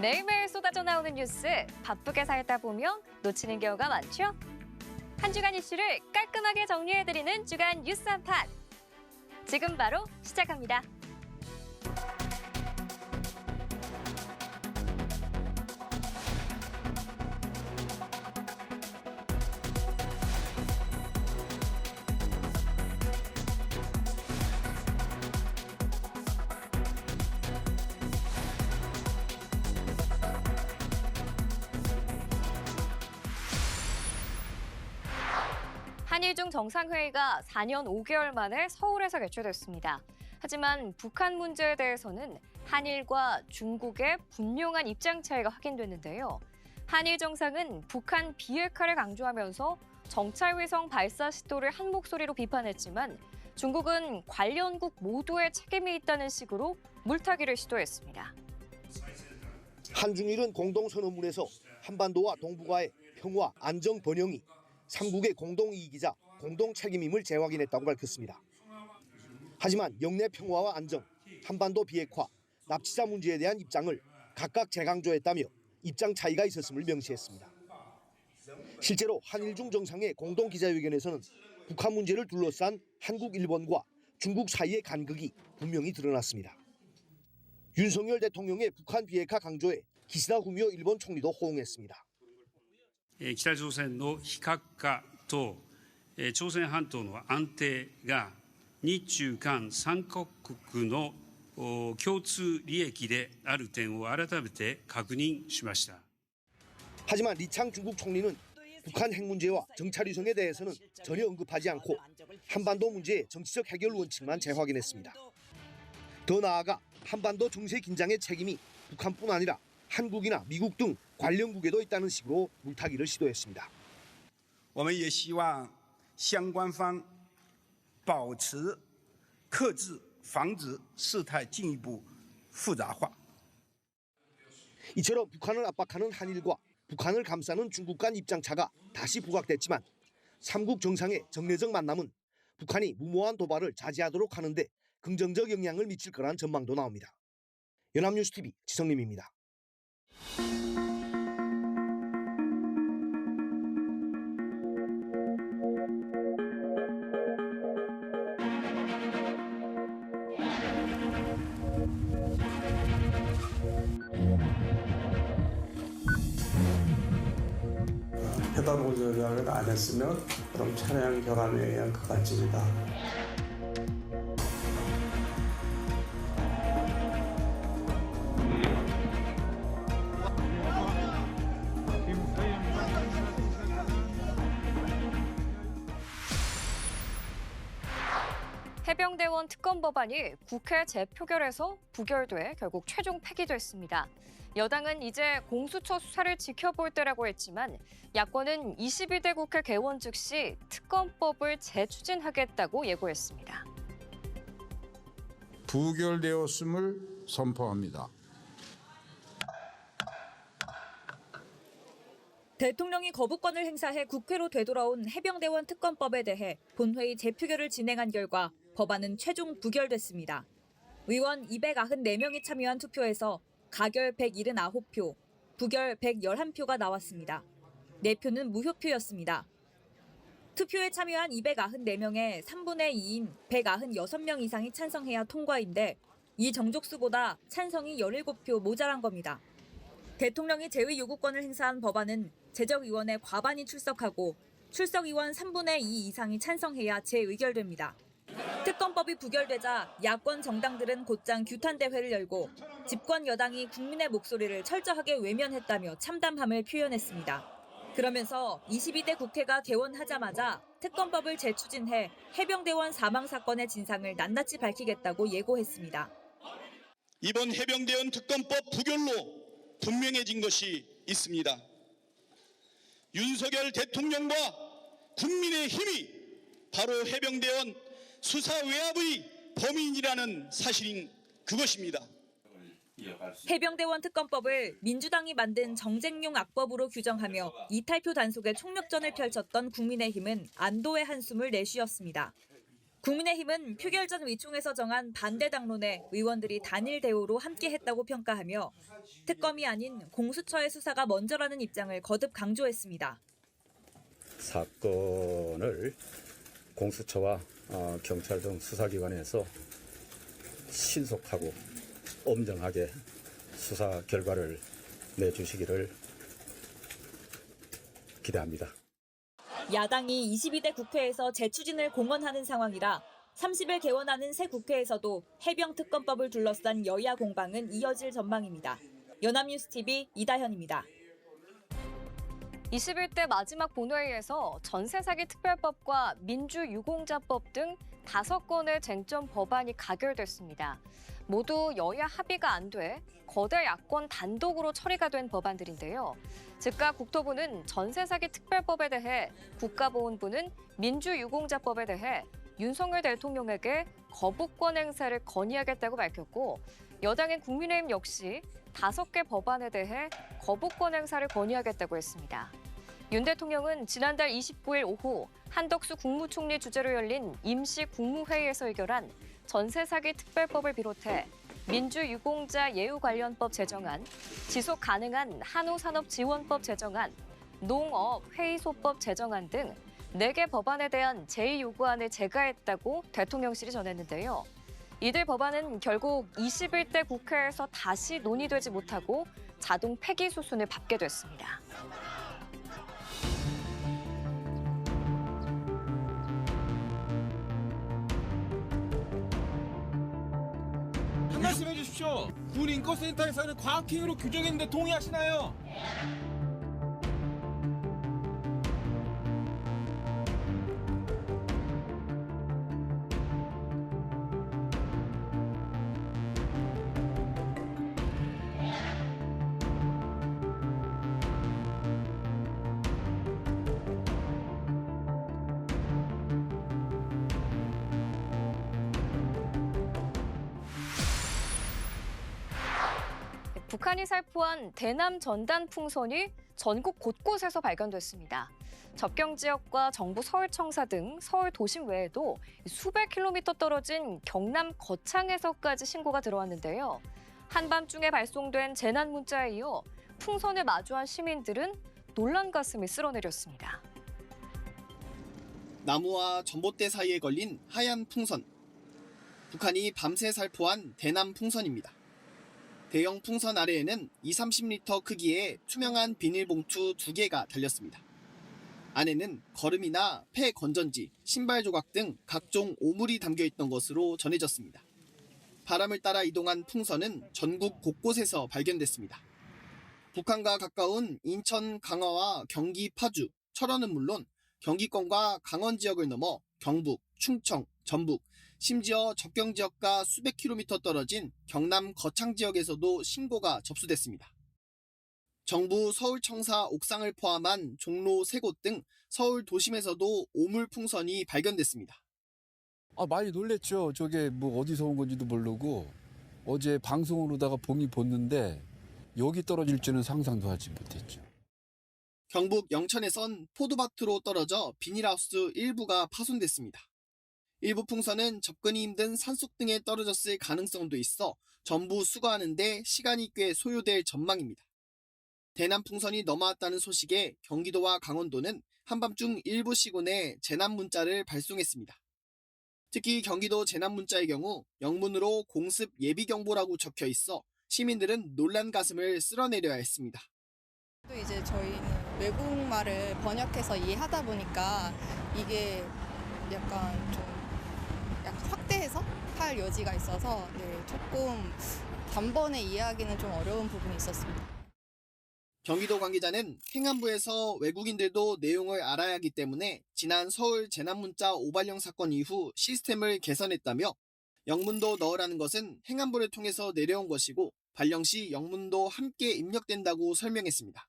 매일매일 쏟아져 나오는 뉴스, 바쁘게 살다 보면 놓치는 경우가 많죠? 한 주간 이슈를 깔끔하게 정리해드리는 주간 뉴스 한판. 지금 바로 시작합니다. 한일중 정상회의가 4년 5개월 만에 서울에서 개최됐습니다. 하지만 북한 문제에 대해서는 한일과 중국의 분명한 입장 차이가 확인됐는데요. 한일 정상은 북한 비핵화를 강조하면서 정찰위성 발사 시도를 한 목소리로 비판했지만 중국은 관련국 모두의 책임이 있다는 식으로 물타기를 시도했습니다. 한중일은 공동선언문에서 한반도와 동북아의 평화, 안정, 번영이 삼국의 공동이익이자 공동책임임을 재확인했다고 밝혔습니다. 하지만 영내 평화와 안정, 한반도 비핵화, 납치자 문제에 대한 입장을 각각 재강조했다며 입장 차이가 있었음을 명시했습니다. 실제로 한일중 정상의 공동기자회견에서는 북한 문제를 둘러싼 한국, 일본과 중국 사이의 간극이 분명히 드러났습니다. 윤석열 대통령의 북한 비핵화 강조에 기시다 후미오 일본 총리도 호응했습니다. 北朝鮮の非核化と朝鮮半島の安定が日中韓3カ国の共通利益である点を改めて確認しました. 하지만 리창 중국 총리는 북한 핵 문제와 정찰위성에 대해서는 전혀 언급하지 않고 한반도 문제의 정치적 해결 원칙만 재확인했습니다. 더 나아가 한반도 정세 긴장의 책임이 북한뿐 아니라 한국이나 미국 등 관련국에도 있다는 식으로 물타기를 시도했습니다. 我们也希望相关方保持克制，防止事态进一步复杂化. 이처럼 북한을 압박하는 한일과 북한을 감싸는 중국 간 입장차가 다시 부각됐지만 삼국 정상의 정례적 만남은 북한이 무모한 도발을 자제하도록 하는데 긍정적 영향을 미칠 거란 전망도 나옵니다. 연합뉴스TV 지성림입니다. 회담 공조를 안 했으면 그럼 차량 결함에 의한 그간증이다. 해병대원 특검 법안이 국회 재표결에서 부결돼 결국 최종 폐기됐습니다. 여당은 이제 공수처 수사를 지켜볼 때라고 했지만 야권은 22대 국회 개원 즉시 특검법을 재추진하겠다고 예고했습니다. 부결되었음을 선포합니다. 대통령이 거부권을 행사해 국회로 되돌아온 해병대원 특검법에 대해 본회의 재표결을 진행한 결과 법안은 최종 부결됐습니다. 의원 294명이 참여한 투표에서 가결 179표, 부결 111표가 나왔습니다. 4표는 무효표였습니다. 투표에 참여한 294명의 3분의 2인 196명 이상이 찬성해야 통과인데 이 정족수보다 찬성이 17표 모자란 겁니다. 대통령이 제의 요구권을 행사한 법안은 제적의원의 과반이 출석하고 출석의원 3분의 2 이상이 찬성해야 재의결됩니다. 특검법이 부결되자 야권 정당들은 곧장 규탄대회를 열고 집권 여당이 국민의 목소리를 철저하게 외면했다며 참담함을 표현했습니다. 그러면서 22대 국회가 개원하자마자 특검법을 재추진해 해병대원 사망 사건의 진상을 낱낱이 밝히겠다고 예고했습니다. 이번 해병대원 특검법 부결로 분명해진 것이 있습니다. 윤석열 대통령과 국민의힘이 바로 해병대원 수사 외압의 범인이라는 사실인 그것입니다. 해병대원 특검법을 민주당이 만든 정쟁용 악법으로 규정하며 이탈표 단속에 총력전을 펼쳤던 국민의힘은 안도의 한숨을 내쉬었습니다. 국민의힘은 표결 전 의총에서 정한 반대 당론에 의원들이 단일 대우로 함께했다고 평가하며 특검이 아닌 공수처의 수사가 먼저라는 입장을 거듭 강조했습니다. 사건을 공수처와 경찰 등 수사기관에서 신속하고 엄정하게 수사 결과를 내주시기를 기대합니다. 야당이 22대 국회에서 재추진을 공언하는 상황이라 30일 개원하는 새 국회에서도 해병특검법을 둘러싼 여야 공방은 이어질 전망입니다. 연합뉴스TV 이다현입니다. 21대 마지막 본회의에서 전세사기 특별법과 민주유공자법 등 5건의 쟁점 법안이 가결됐습니다. 모두 여야 합의가 안 돼 거대 야권 단독으로 처리가 된 법안들인데요. 즉각 국토부는 전세사기 특별법에 대해, 국가보훈부는 민주유공자법에 대해 윤석열 대통령에게 거부권 행사를 건의하겠다고 밝혔고, 여당인 국민의힘 역시 5개 법안에 대해 거부권 행사를 건의하겠다고 했습니다. 윤 대통령은 지난달 29일 오후 한덕수 국무총리 주재로 열린 임시 국무회의에서 의결한 전세사기 특별법을 비롯해 민주유공자 예우관련법 제정안, 지속가능한 한우산업지원법 제정안, 농업회의소법 제정안 등 4개 법안에 대한 제2요구안을 제거했다고 대통령실이 전했는데요. 이들 법안은 결국 21대 국회에서 다시 논의되지 못하고 자동 폐기 수순을 밟게 됐습니다. 한 말씀 해주십시오. 군인권센터에서는 과학행위로 규정했는데 동의하시나요? 북한이 살포한 대남 전단 풍선이 전국 곳곳에서 발견됐습니다. 접경 지역과 정부 서울청사 등 서울 도심 외에도 수백 킬로미터 떨어진 경남 거창에서까지 신고가 들어왔는데요. 한밤중에 발송된 재난 문자에 이어 풍선을 마주한 시민들은 놀란 가슴을 쓸어내렸습니다. 나무와 전봇대 사이에 걸린 하얀 풍선. 북한이 밤새 살포한 대남 풍선입니다. 대형 풍선 아래에는 20-30리터 크기의 투명한 비닐봉투 2개가 달렸습니다. 안에는 거름이나 폐 건전지, 신발 조각 등 각종 오물이 담겨있던 것으로 전해졌습니다. 바람을 따라 이동한 풍선은 전국 곳곳에서 발견됐습니다. 북한과 가까운 인천, 강화와 경기, 파주, 철원은 물론 경기권과 강원 지역을 넘어 경북, 충청, 전북, 심지어 접경 지역과 수백 킬로미터 떨어진 경남 거창 지역에서도 신고가 접수됐습니다. 정부 서울청사 옥상을 포함한 종로 3곳 등 서울 도심에서도 오물 풍선이 발견됐습니다. 많이 놀랬죠. 저게 뭐 어디서 온 건지도 모르고 어제 방송으로다가 봄이 봤는데 여기 떨어질 줄은 상상도 하지 못했죠. 경북 영천에선 포도밭으로 떨어져 비닐하우스 일부가 파손됐습니다. 일부 풍선은 접근이 힘든 산속 등에 떨어졌을 가능성도 있어 전부 수거하는 데 시간이 꽤 소요될 전망입니다. 대남 풍선이 넘어왔다는 소식에 경기도와 강원도는 한밤중 일부 시군에 재난 문자를 발송했습니다. 특히 경기도 재난 문자의 경우 영문으로 공습 예비경보라고 적혀 있어 시민들은 놀란 가슴을 쓸어내려야 했습니다. 또 이제 저희는 외국말을 번역해서 이해하다 보니까 이게 약간 확대해서 할 여지가 있어서 조금 단번에 이해하기는 좀 어려운 부분이 있었습니다. 경기도 관계자는 행안부에서 외국인들도 내용을 알아야 하기 때문에 지난 서울 재난문자 오발령 사건 이후 시스템을 개선했다며 영문도 넣으라는 것은 행안부를 통해서 내려온 것이고 발령 시 영문도 함께 입력된다고 설명했습니다.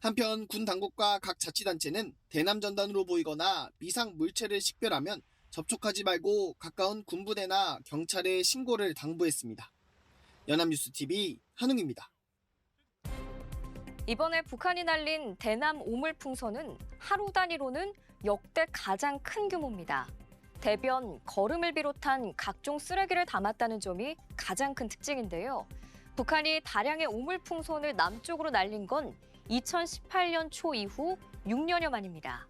한편 군 당국과 각 자치단체는 대남 전단으로 보이거나 미상 물체를 식별하면 접촉하지 말고 가까운 군부대나 경찰에 신고를 당부했습니다. 연합뉴스TV 한웅입니다. 이번에 북한이 날린 대남 오물 풍선은 하루 단위로는 역대 가장 큰 규모입니다. 대변, 거름을 비롯한 각종 쓰레기를 담았다는 점이 가장 큰 특징인데요. 북한이 다량의 오물풍선을 남쪽으로 날린 건 2018년 초 이후 6년여 만입니다.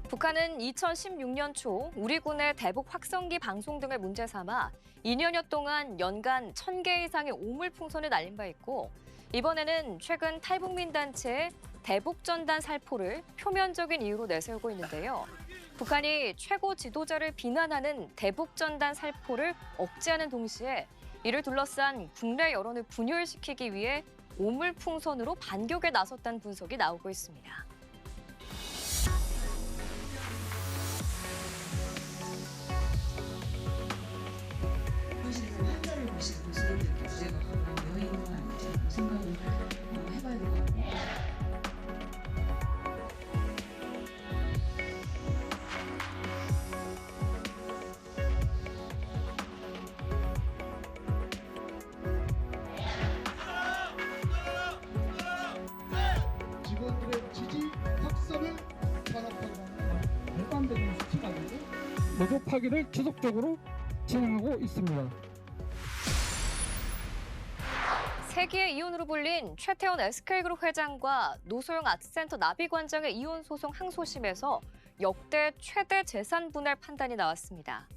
북한은 2016년 초 우리 군의 대북 확성기 방송 등을 문제 삼아 2년여 동안 연간 1,000개 이상의 오물풍선을 날린 바 있고 이번에는 최근 탈북민 단체의 대북전단 살포를 표면적인 이유로 내세우고 있는데요. 북한이 최고 지도자를 비난하는 대북전단 살포를 억제하는 동시에 이를 둘러싼 국내 여론을 분열시키기 위해 오물풍선으로 반격에 나섰다는 분석이 나오고 있습니다. 환자를 보시고 이렇게 부재가 하고 여행은 아니지 생각을 해봐야 될 것 같아요. 직원들의 지지 확산을 탄압하는 일반적인 수치가 아니고 모집하기를 지속적으로 진행하고 있습니다. 세기의 이혼으로 불린 최태원 SK그룹 회장과 노소영 아트센터 나비관장의 이혼 소송 항소심에서 역대 최대 재산 분할 판단이 나왔습니다.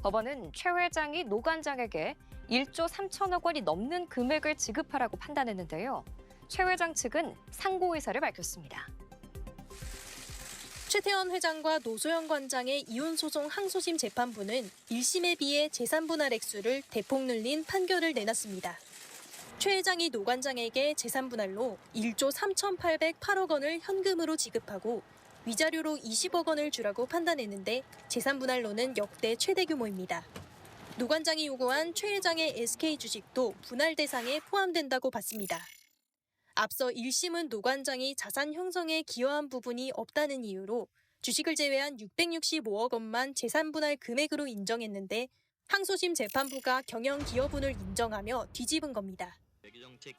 법원은 최 회장이 노 관장에게 1조 3천억 원이 넘는 금액을 지급하라고 판단했는데요. 최 회장 측은 상고 의사를 밝혔습니다. 최태원 회장과 노소영 관장의 이혼 소송 항소심 재판부는 1심에 비해 재산 분할 액수를 대폭 늘린 판결을 내놨습니다. 최 회장이 노 관장에게 재산 분할로 1조 3,808억 원을 현금으로 지급하고 위자료로 20억 원을 주라고 판단했는데 재산 분할로는 역대 최대 규모입니다. 노 관장이 요구한 최 회장의 SK 주식도 분할 대상에 포함된다고 봤습니다. 앞서 1심은 노 관장이 자산 형성에 기여한 부분이 없다는 이유로 주식을 제외한 665억 원만 재산 분할 금액으로 인정했는데 항소심 재판부가 경영 기여분을 인정하며 뒤집은 겁니다.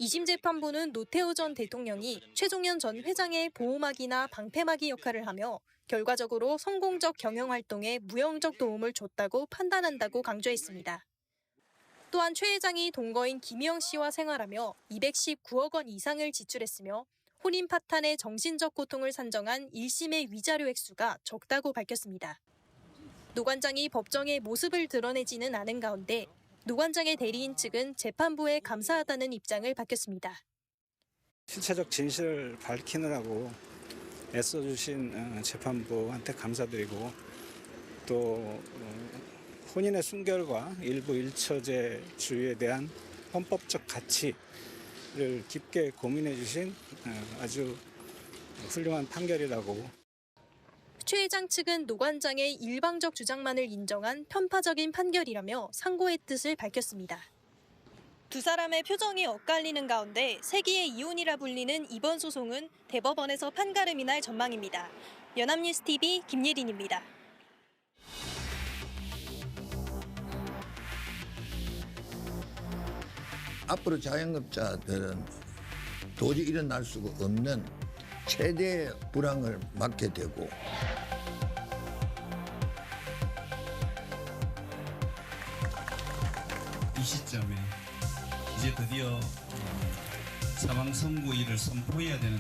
2심 재판부는 노태우 전 대통령이 최종현 전 회장의 보호막이나 방패막이 역할을 하며 결과적으로 성공적 경영 활동에 무형적 도움을 줬다고 판단한다고 강조했습니다. 또한 최 회장이 동거인 김희영 씨와 생활하며 219억 원 이상을 지출했으며 혼인 파탄의 정신적 고통을 산정한 1심의 위자료 액수가 적다고 밝혔습니다. 노 관장이 법정에 모습을 드러내지는 않은 가운데 노 관장의 대리인 측은 재판부에 감사하다는 입장을 밝혔습니다. 실체적 진실을 밝히느라고 애써주신 재판부한테 감사드리고 또 혼인의 순결과 일부 일처제주의에 대한 헌법적 가치를 깊게 고민해 주신 아주 훌륭한 판결이라고. 최 회장 측은 노 관장의 일방적 주장만을 인정한 편파적인 판결이라며 상고의 뜻을 밝혔습니다. 두 사람의 표정이 엇갈리는 가운데 세기의 이혼이라 불리는 이번 소송은 대법원에서 판가름이 날 전망입니다. 연합뉴스TV 김예린입니다. 앞으로 자영업자들은 도저히 일어날 수가 없는 최대의 불황을 맞게 되고 이 시점에 이제 드디어 사망 선고일을 선포해야 되는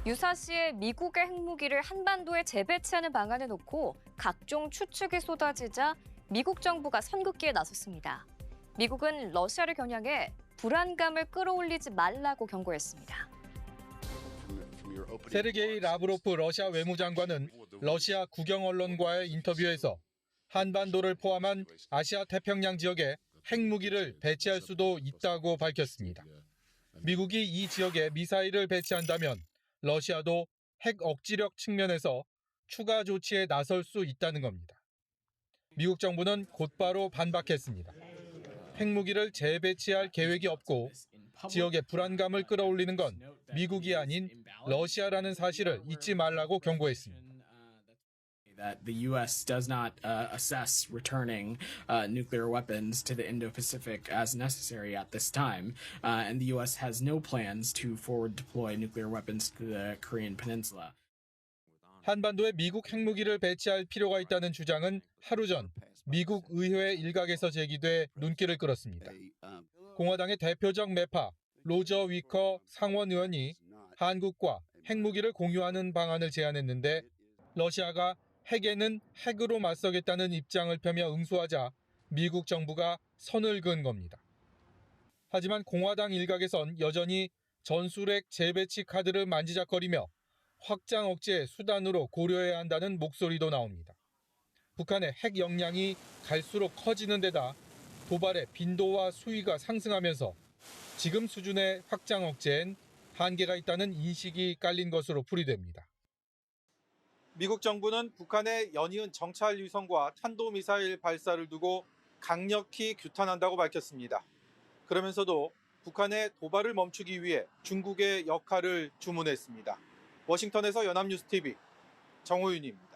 유사시에 미국의 핵무기를 한반도에 재배치하는 방안을 놓고 각종 추측이 쏟아지자 미국 정부가 선긋기에 나섰습니다. 미국은 러시아를 겨냥해 불안감을 끌어올리지 말라고 경고했습니다. 세르게이 라브로프 러시아 외무장관은 러시아 국영 언론과의 인터뷰에서 한반도를 포함한 아시아 태평양 지역에 핵무기를 배치할 수도 있다고 밝혔습니다. 미국이 이 지역에 미사일을 배치한다면 러시아도 핵 억지력 측면에서 추가 조치에 나설 수 있다는 겁니다. 미국 정부는 곧바로 반박했습니다. 핵무기를 재배치할 계획이 없고 지역의 불안감을 끌어올리는 건 미국이 아닌 러시아라는 사실을 잊지 말라고 경고했습니다. That the U.S. does not assess returning nuclear weapons to the Indo-Pacific as necessary at this time, and the U.S. has no plans to forward deploy nuclear weapons to the Korean Peninsula. 한반도에 미국 핵무기를 배치할 필요가 있다는 주장은 하루 전 미국 의회 일각에서 제기돼 눈길을 끌었습니다. 공화당의 대표적 매파 로저 위커 상원 의원이 한국과 핵무기를 공유하는 방안을 제안했는데 러시아가 핵에는 핵으로 맞서겠다는 입장을 펴며 응수하자 미국 정부가 선을 그은 겁니다. 하지만 공화당 일각에선 여전히 전술핵 재배치 카드를 만지작거리며 확장 억제 수단으로 고려해야 한다는 목소리도 나옵니다. 북한의 핵 역량이 갈수록 커지는 데다 도발의 빈도와 수위가 상승하면서 지금 수준의 확장 억제엔 한계가 있다는 인식이 깔린 것으로 풀이됩니다. 미국 정부는 북한의 연이은 정찰 위성과 탄도미사일 발사를 두고 강력히 규탄한다고 밝혔습니다. 그러면서도 북한의 도발을 멈추기 위해 중국의 역할을 주문했습니다. 워싱턴에서 연합뉴스TV 정호윤입니다.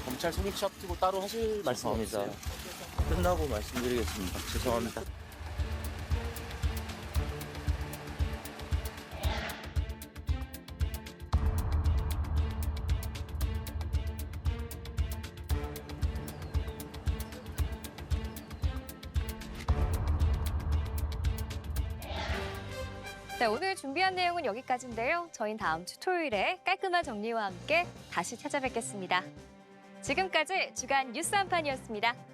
검찰 소닉 앞두고 따로 하실 말씀 없으세요? 끝나고 말씀드리겠습니다. 죄송합니다. 네, 오늘 준비한 내용은 여기까지인데요. 저희는 다음 주 토요일에 깔끔한 정리와 함께 다시 찾아뵙겠습니다. 지금까지 주간 뉴스 한판이었습니다.